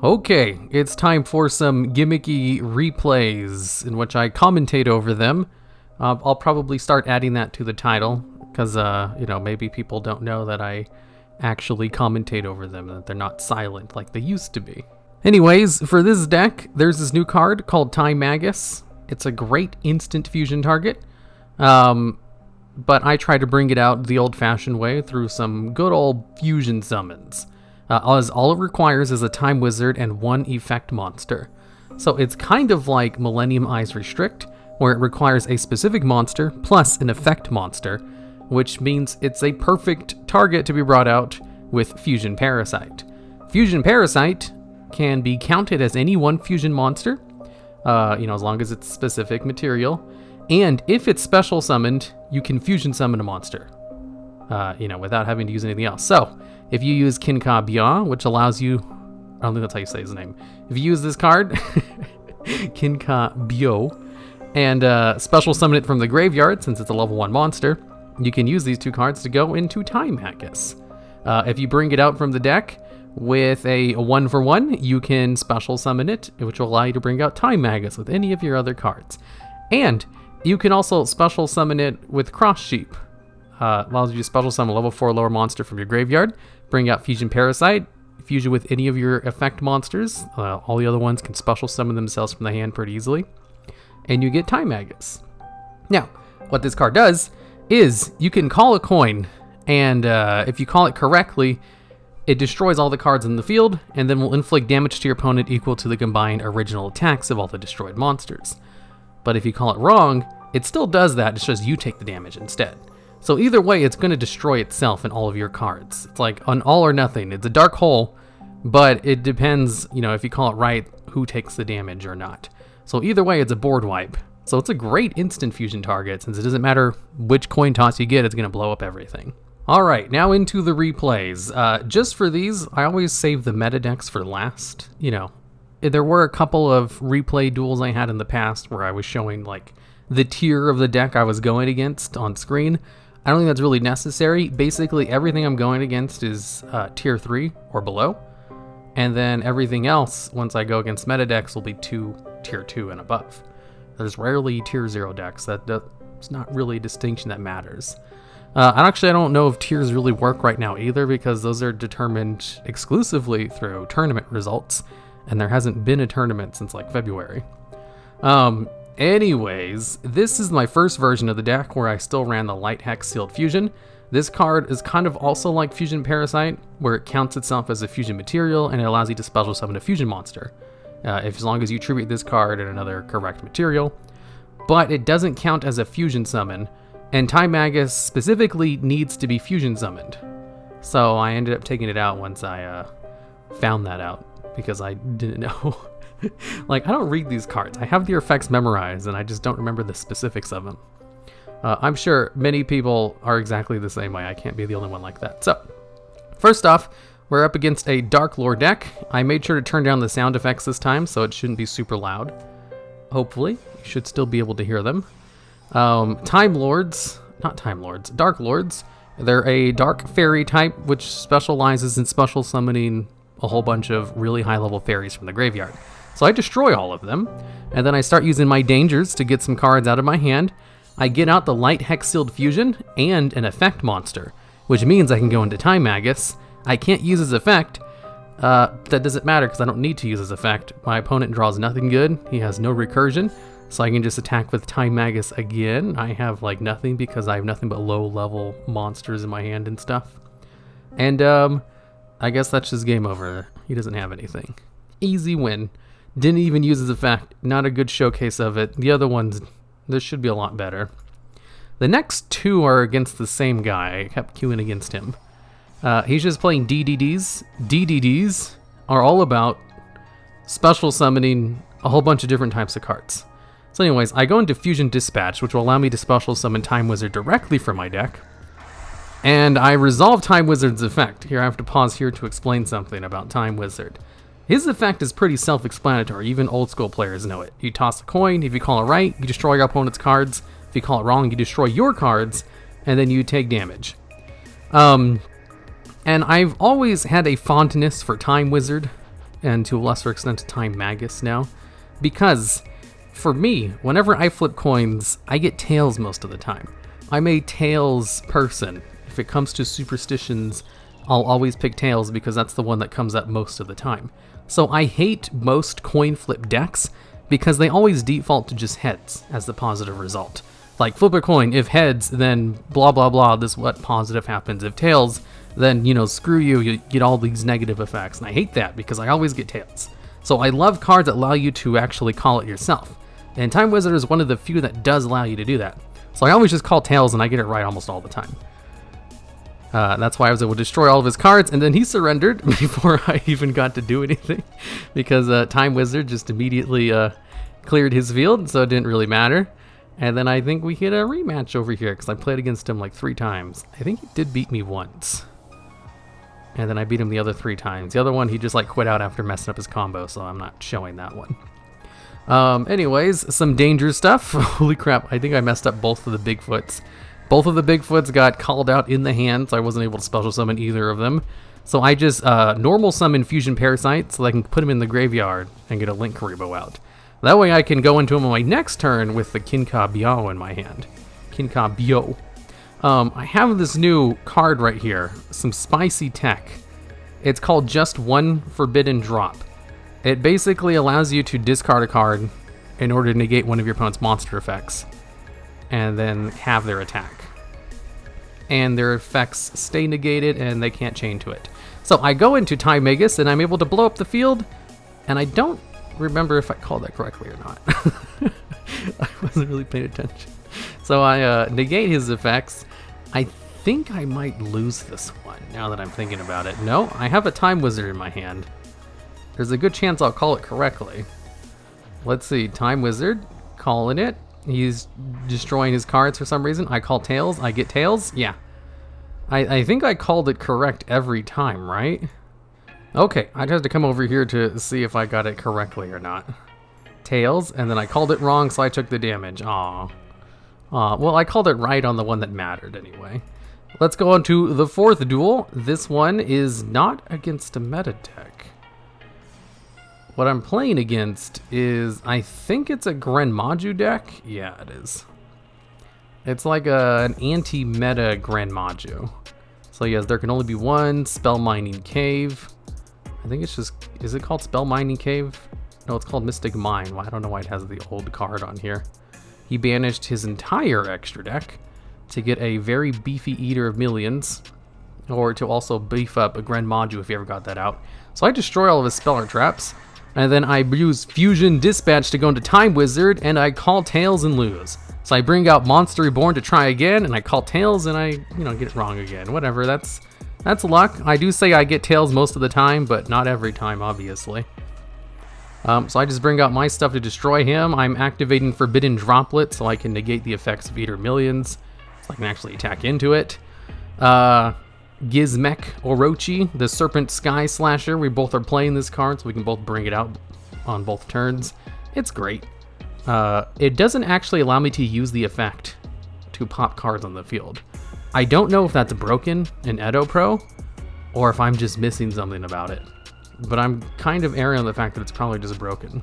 Okay, it's time for some gimmicky replays in which I commentate over them. I'll probably start adding that to the title because, maybe people don't know that I actually commentate over them, that they're not silent like they used to be. Anyways, for this deck, there's this new card called Time Magus. It's a great instant fusion target, but I try to bring it out the old-fashioned way through some good old fusion summons. As all it requires is a Time Wizard and one effect monster. So it's kind of like Millennium-Eyes Restrict, where it requires a specific monster plus an effect monster, which means it's a perfect target to be brought out with Fusion Parasite. Fusion Parasite can be counted as any one fusion monster, as long as it's specific material, and if it's special summoned, you can fusion summon a monster, without having to use anything else. So, if you use Kinka-byo, which allows you, I don't think that's how you say his name. If you use this card, Kinka-byo, and special summon it from the graveyard, since it's a level 1 monster, you can use these two cards to go into Time Magus. If you bring it out from the deck with a 1-for-1, you can special summon it, which will allow you to bring out Time Magus with any of your other cards. And you can also special summon it with Cross Sheep. Allows you to special summon a level 4 lower monster from your graveyard, bring out Fusion Parasite, fusion with any of your effect monsters. All the other ones can special summon themselves from the hand pretty easily. And you get Time Magus. Now, what this card does is you can call a coin, and if you call it correctly, it destroys all the cards in the field, and then will inflict damage to your opponent equal to the combined original attacks of all the destroyed monsters. But if you call it wrong, it still does that, it's just you take the damage instead. So either way, it's going to destroy itself in all of your cards. It's like an all or nothing. It's a dark hole, but it depends, if you call it right, who takes the damage or not. So either way, it's a board wipe. So it's a great instant fusion target, since it doesn't matter which coin toss you get, it's going to blow up everything. Alright, now into the replays. Just for these, I always save the meta decks for last. There were a couple of replay duels I had in the past where I was showing, the tier of the deck I was going against on screen. I don't think that's really necessary. Basically, everything I'm going against is tier 3 or below. And then everything else, once I go against meta decks, will be tier 2 and above. There's rarely tier 0 decks. That's not really a distinction that matters. I don't know if tiers really work right now either, because those are determined exclusively through tournament results, and there hasn't been a tournament since February. Anyways, this is my first version of the deck where I still ran the Light Hex Sealed Fusion. This card is kind of also like Fusion Parasite, where it counts itself as a fusion material and it allows you to special summon a fusion monster, as long as you tribute this card and another correct material. But it doesn't count as a fusion summon, and Time Magus specifically needs to be fusion summoned. So I ended up taking it out once I found that out, because I didn't know. I don't read these cards. I have the effects memorized, and I just don't remember the specifics of them. I'm sure many people are exactly the same way. I can't be the only one like that. So, first off, we're up against a Darklord deck. I made sure to turn down the sound effects this time, so it shouldn't be super loud. Hopefully, you should still be able to hear them. Darklords. They're a dark fairy type, which specializes in special summoning a whole bunch of really high-level fairies from the graveyard. So I destroy all of them, and then I start using my dangers to get some cards out of my hand. I get out the Light Hex Sealed Fusion and an effect monster, which means I can go into Time Magus. I can't use his effect. That doesn't matter because I don't need to use his effect. My opponent draws nothing good. He has no recursion, so I can just attack with Time Magus again. I have nothing because I have nothing but low-level monsters in my hand and stuff. And I guess that's just game over. He doesn't have anything. Easy win. Didn't even use his effect. Not a good showcase of it. The other ones, this should be a lot better. The next two are against the same guy. I kept queuing against him. He's just playing DDDs. DDDs are all about special summoning a whole bunch of different types of cards. So anyways, I go into Fusion Dispatch, which will allow me to special summon Time Wizard directly from my deck. And I resolve Time Wizard's effect. Here, I have to pause here to explain something about Time Wizard. His effect is pretty self-explanatory. Even old school players know it. You toss a coin. If you call it right, you destroy your opponent's cards. If you call it wrong, you destroy your cards, and then you take damage. And I've always had a fondness for Time Wizard. and to a lesser extent Time Magus now, because for me, whenever I flip coins, I get tails most of the time. I'm a tails person. If it comes to superstitions, I'll always pick tails because that's the one that comes up most of the time. So I hate most coin flip decks because they always default to just heads as the positive result. Like, flip a coin, if heads, then blah blah blah, this is what positive happens. If tails, then, you know, screw you, you get all these negative effects. And I hate that because I always get tails. So I love cards that allow you to actually call it yourself. And Time Wizard is one of the few that does allow you to do that. So I always just call tails and I get it right almost all the time. That's why I was able to destroy all of his cards, and then he surrendered before I even got to do anything. Because Time Wizard just immediately cleared his field, so it didn't really matter. And then I think we hit a rematch over here, because I played against him like 3 times. I think he did beat me once. And then I beat him the other 3 times. The other one, he just like quit out after messing up his combo, so I'm not showing that one. Anyways, some danger stuff. Holy crap, I think I messed up both of the Bigfoots. Both of the Bigfoots got called out in the hand, so I wasn't able to special summon either of them. So I just normal summon Fusion Parasite so I can put him in the graveyard and get a Linkuriboh out. That way I can go into him on my next turn with the Kinka-byo in my hand. Kinka-byo. I have this new card right here, some spicy tech. It's called Just One Forbidden Drop. It basically allows you to discard a card in order to negate one of your opponent's monster effects, and then have their attack. And their effects stay negated and they can't chain to it. So I go into Time Magus and I'm able to blow up the field, and I don't remember if I called that correctly or not. I wasn't really paying attention. So I negate his effects. I think I might lose this one now that I'm thinking about it. No, I have a Time Wizard in my hand. There's a good chance I'll call it correctly. Let's see, Time Wizard, calling it. He's destroying his cards for some reason. I call tails, I get tails, yeah. I think I called it correct every time, right? Okay, I just have to come over here to see if I got it correctly or not. Tails, and then I called it wrong, so I took the damage. Aw. Well, I called it right on the one that mattered anyway. Let's go on to the 4th duel. This one is not against a meta deck. What I'm playing against is, I think it's a Gren Maju deck. Yeah, it is. It's like an anti-meta Gren Maju. So yes, there can only be one Spell Mining Cave. I think it's just, is it called Spell Mining Cave? No, it's called Mystic Mine. Well, I don't know why it has the old card on here. He banished his entire extra deck to get a very beefy Eater of Millions, or to also beef up a Gren Maju if you ever got that out. So I destroy all of his Speller Traps, and then I use Fusion Dispatch to go into Time Wizard, and I call tails and lose. So I bring out Monster Reborn to try again, and I call tails, and I, get it wrong again. Whatever, that's luck. I do say I get tails most of the time, but not every time, obviously. So I just bring out my stuff to destroy him. I'm activating Forbidden Droplet so I can negate the effects of Eater of Millions, so I can actually attack into it. Gizmek, Orochi, the Serpent Sky Slasher. We both are playing this card, so we can both bring it out on both turns. It's great. It doesn't actually allow me to use the effect to pop cards on the field. I don't know if that's broken in Edo Pro, or if I'm just missing something about it. But I'm kind of erring on the fact that it's probably just broken.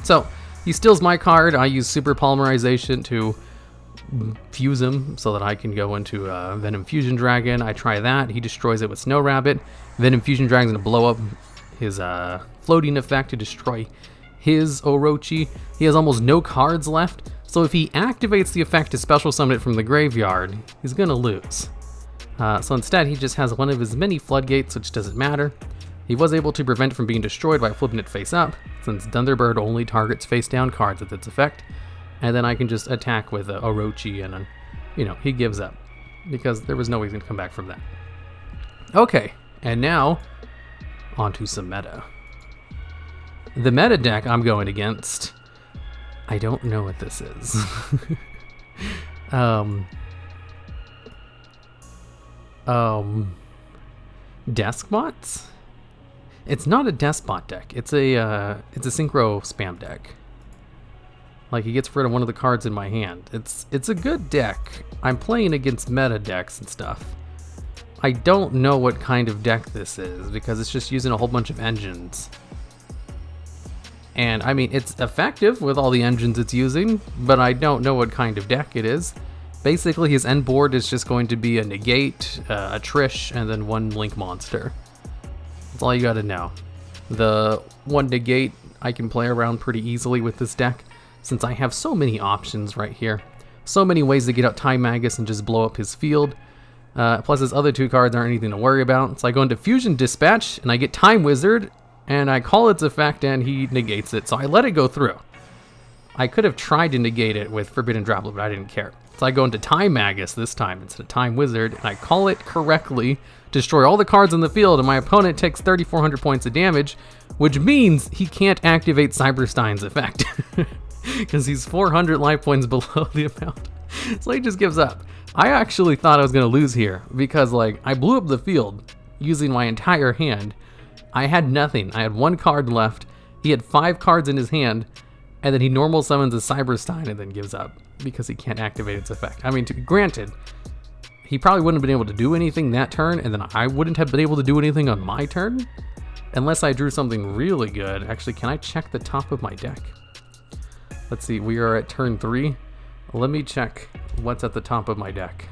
So, he steals my card. I use Super Polymerization to fuse him so that I can go into Venom Fusion Dragon. I try that. He destroys it with Snow Rabbit. Venom Fusion Dragon's going to blow up his floating effect to destroy his Orochi. He has almost no cards left, so if he activates the effect to special summon it from the graveyard, he's going to lose. So instead, he just has one of his many floodgates, which doesn't matter. He was able to prevent it from being destroyed by flipping it face up, since Thunderbird only targets face down cards with its effect. And then I can just attack with Orochi, and he gives up, because there was no way he's going to come back from that. Okay, and now, onto some meta. The meta deck I'm going against, I don't know what this is. Deskbots? It's not a Deskbot deck. It's a synchro spam deck. Like, he gets rid of one of the cards in my hand. It's a good deck. I'm playing against meta decks and stuff. I don't know what kind of deck this is, because it's just using a whole bunch of engines. And I mean, it's effective with all the engines it's using, but I don't know what kind of deck it is. Basically, his end board is just going to be a Negate, a Trish, and then one Link monster. That's all you gotta know. The one Negate I can play around pretty easily with this deck, since I have so many options right here. So many ways to get out Time Magus and just blow up his field. Plus his other 2 cards aren't anything to worry about. So I go into Fusion Dispatch, and I get Time Wizard, and I call its effect, and he negates it. So I let it go through. I could have tried to negate it with Forbidden Droplet, but I didn't care. So I go into Time Magus this time instead of Time Wizard, and I call it correctly, destroy all the cards in the field, and my opponent takes 3,400 points of damage, which means he can't activate Cyberstein's effect. Because he's 400 life points below the amount. So he just gives up. I actually thought I was going to lose here, because like I blew up the field using my entire hand. I had nothing. I had 1 card left. He had 5 cards in his hand, and then he normal summons a Cyberstein and then gives up because he can't activate its effect. I mean, granted, he probably wouldn't have been able to do anything that turn, and then I wouldn't have been able to do anything on my turn unless I drew something really good. Actually, can I check the top of my deck? Let's see, we are at turn 3. Let me check what's at the top of my deck.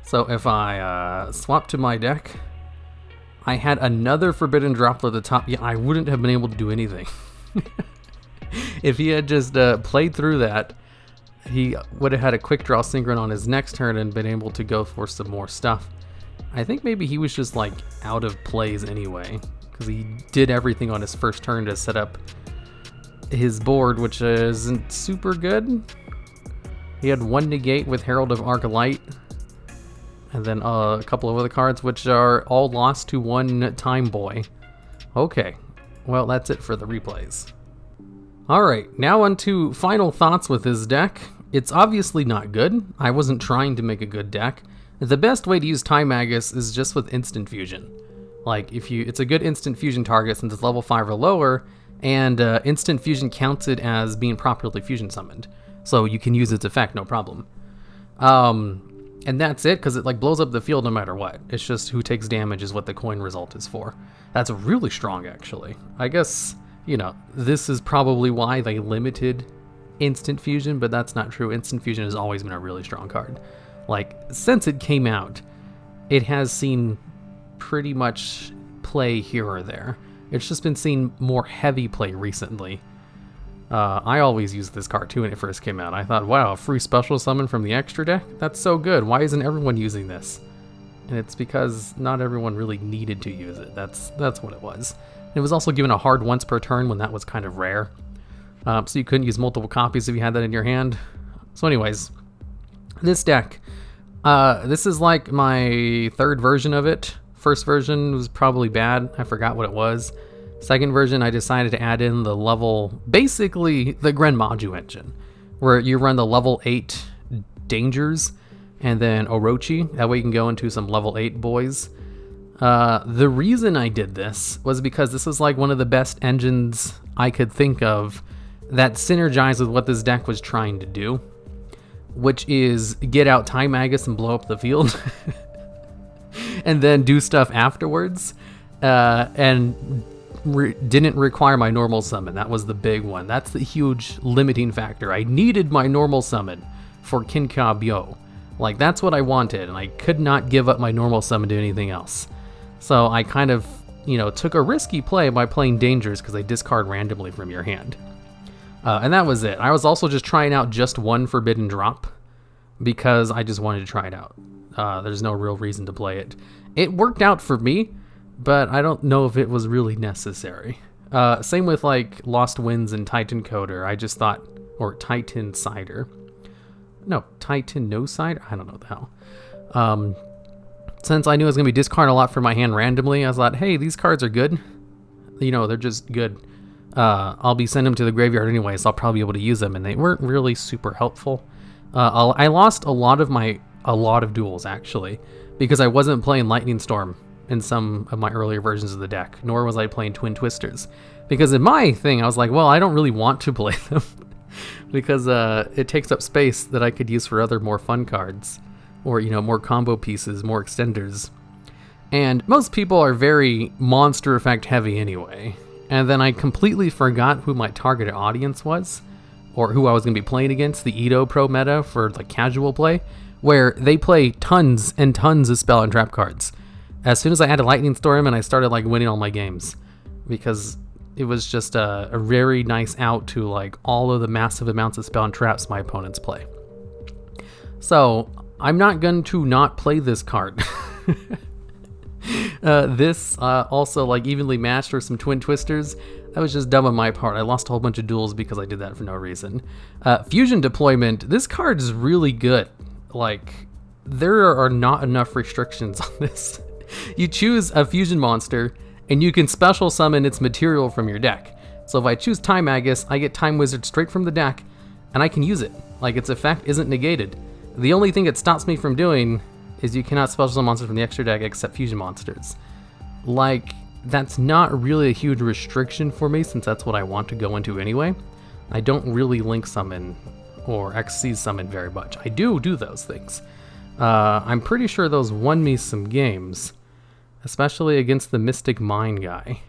So if I swap to my deck, I had another Forbidden Droplet at the top. Yeah, I wouldn't have been able to do anything. If he had just played through that, he would have had a quick draw synchron on his next turn and been able to go for some more stuff. I think maybe he was just like out of plays anyway, because he did everything on his first turn to set up his board, which isn't super good. He had 1 negate with Herald of Arclight, and then a couple of other cards, which are all lost to 1 Time Boy. Okay, well that's it for the replays. Alright, now on to final thoughts with this deck. It's obviously not good. I wasn't trying to make a good deck. The best way to use Time Magus is just with Instant Fusion. Like, it's a good Instant Fusion target since it's level 5 or lower, and Instant Fusion counts it as being properly Fusion summoned. So you can use its effect, no problem. And that's it, because it like blows up the field no matter what. It's just who takes damage is what the coin result is for. That's really strong, actually. I guess, you know, this is probably why they limited Instant Fusion, but that's not true. Instant Fusion has always been a really strong card. Like, since it came out, it has seen pretty much play here or there. It's just been seeing more heavy play recently. I always used this card too when it first came out. I thought, wow, a free special summon from the extra deck? That's so good. Why isn't everyone using this? And it's because not everyone really needed to use it. That's what it was. It was also given a hard once per turn when that was kind of rare. So you couldn't use multiple copies if you had that in your hand. So anyways, this deck. This is like my 3rd version of it. First version was probably bad. I forgot what it was. Second version, I decided to add in the level, basically the Gren Maju engine, where you run the level 8 Dangers and then Orochi. That way you can go into some level 8 boys. The reason I did this was because this is like one of the best engines I could think of that synergized with what this deck was trying to do, which is get out Time Magus and blow up the field. And then do stuff afterwards, and didn't require my normal summon. That was the big one. That's the huge limiting factor. I needed my normal summon for Kinka-byo. Like, that's what I wanted, and I could not give up my normal summon to anything else. So I kind of, you know, took a risky play by playing Dangers because they discard randomly from your hand. And that was it. I was also just trying out just 1 Forbidden Drop because I just wanted to try it out. There's no real reason to play it. It worked out for me, but I don't know if it was really necessary. Same with like Lost Winds and Titancoder. I just thought, or Titanocider. No, Titanocider? I don't know the hell. Since I knew I was going to be discarding a lot from my hand randomly, I thought, hey, these cards are good. You know, they're just good. I'll be sending them to the graveyard anyway, so I'll probably be able to use them, and they weren't really super helpful. I lost a lot of duels, actually, because I wasn't playing Lightning Storm in some of my earlier versions of the deck, nor was I playing Twin Twisters. Because in my thing, I was like, well, I don't really want to play them, because it takes up space that I could use for other more fun cards, or, you know, more combo pieces, more extenders. And most people are very monster effect heavy anyway, And then I completely forgot who my targeted audience was, or who I was going to be playing against, the Edo Pro meta for like casual play, where they play tons and tons of spell and trap cards. As soon as I had a Lightning Storm, and I started like winning all my games, because it was just a very nice out to like all of the massive amounts of spell and traps my opponents play. So I'm not going to not play this card. This also like evenly matched for some Twin Twisters. That was just dumb on my part. I lost a whole bunch of duels because I did that for no reason. Fusion Deployment. This card is really good. Like, there are not enough restrictions on this. You choose a fusion monster, and you can special summon its material from your deck. So if I choose Time Magus, I get Time Wizard straight from the deck, and I can use it. Like, its effect isn't negated. The only thing it stops me from doing is you cannot special summon monsters from the extra deck except fusion monsters. Like, that's not really a huge restriction for me, since that's what I want to go into anyway. I don't really link summon or XC summon very much. I do those things. I'm pretty sure those won me some games, especially against the Mystic Mine guy.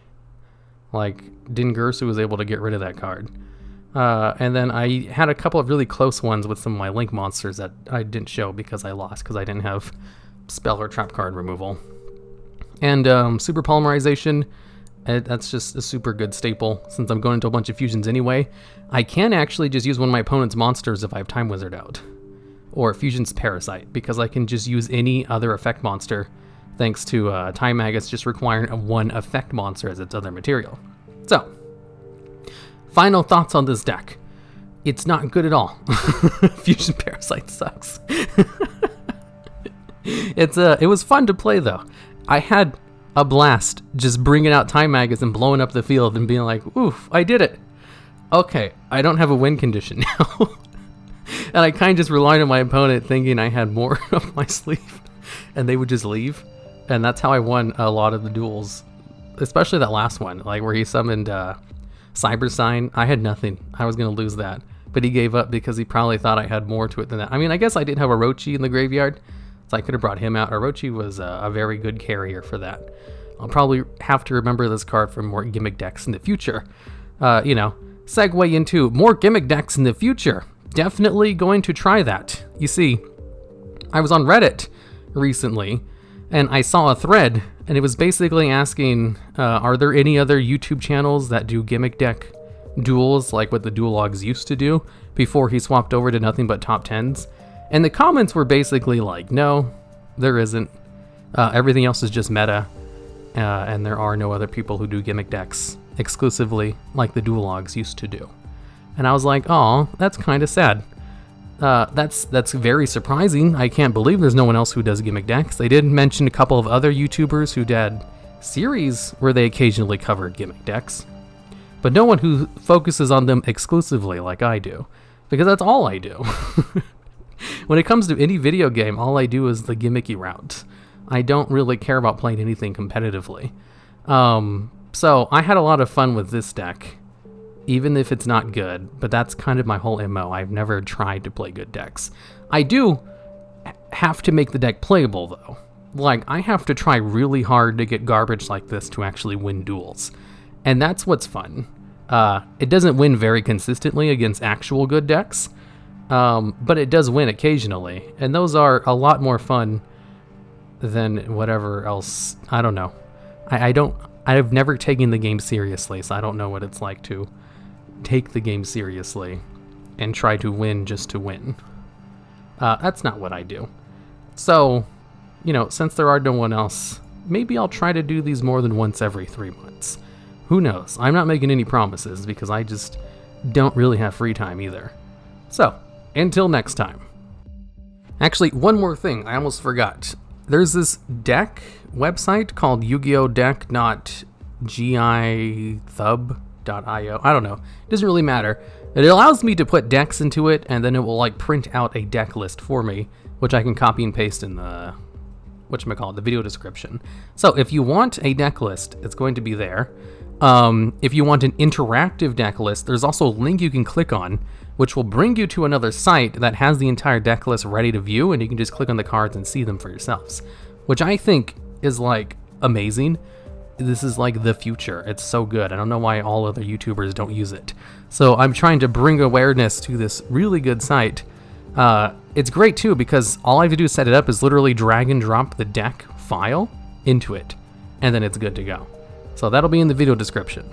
Like, Dingirsu was able to get rid of that card. And then I had a couple of really close ones with some of my Link monsters that I didn't show because I lost, because I didn't have spell or trap card removal. And Super Polymerization, that's just a super good staple, since I'm going into a bunch of fusions anyway. I can actually just use one of my opponent's monsters if I have Time Wizard out, or Fusion's Parasite, because I can just use any other effect monster, thanks to Time Magus just requiring one effect monster as its other material. So, final thoughts on this deck. It's not good at all. Fusion Parasite sucks. It was fun to play though. I had a blast just bringing out Time Magus and blowing up the field and being like, oof, I did it. Okay, I don't have a win condition now. And I kind of just relied on my opponent thinking I had more up my sleeve, and they would just leave. And that's how I won a lot of the duels, especially that last one, like where he summoned Cyber Sign. I had nothing. I was going to lose that. But he gave up because he probably thought I had more to it than that. I mean, I guess I did have Orochi in the graveyard, so I could have brought him out. Orochi was a very good carrier for that. I'll probably have to remember this card for more Gimmick decks in the future. Segue into more Gimmick decks in the future. Definitely going to try that. You see, I was on Reddit recently, and I saw a thread, and it was basically asking, are there any other YouTube channels that do Gimmick deck duels like what the Duelogs used to do before he swapped over to nothing but top 10s? And the comments were basically like, no, there isn't. Everything else is just meta, and there are no other people who do Gimmick decks exclusively like the Duelogs used to do. And I was like, oh, that's kind of sad. That's very surprising. I can't believe there's no one else who does Gimmick decks. They did mention a couple of other YouTubers who did series where they occasionally covered Gimmick decks, but no one who focuses on them exclusively like I do, because that's all I do. When it comes to any video game, all I do is the gimmicky route. I don't really care about playing anything competitively. So I had a lot of fun with this deck, even if it's not good, but that's kind of my whole MO. I've never tried to play good decks. I do have to make the deck playable though. Like, I have to try really hard to get garbage like this to actually win duels. And that's what's fun. It doesn't win very consistently against actual good decks, but it does win occasionally. And those are a lot more fun than whatever else. I don't know. I've never taken the game seriously, so I don't know what it's like to take the game seriously and try to win just to win. That's not what I do. So, since there are no one else, maybe I'll try to do these more than once every 3 months. Who knows? I'm not making any promises because I just don't really have free time either. So, until next time. Actually, one more thing I almost forgot. There's this deck website called yugioh.deck.github.io. I don't know. It doesn't really matter. It allows me to put decks into it, and then it will print out a deck list for me, which I can copy and paste in the the video description. So if you want a deck list, it's going to be there. If you want an interactive deck list, there's also a link you can click on, which will bring you to another site that has the entire deck list ready to view, and you can just click on the cards and see them for yourselves, which I think is amazing. this is like the future. It's so good. I don't know why all other YouTubers don't use it. So I'm trying to bring awareness to this really good site. It's great too because all I have to do to set it up is literally drag and drop the deck file into it, and then it's good to go. So that'll be in the video description.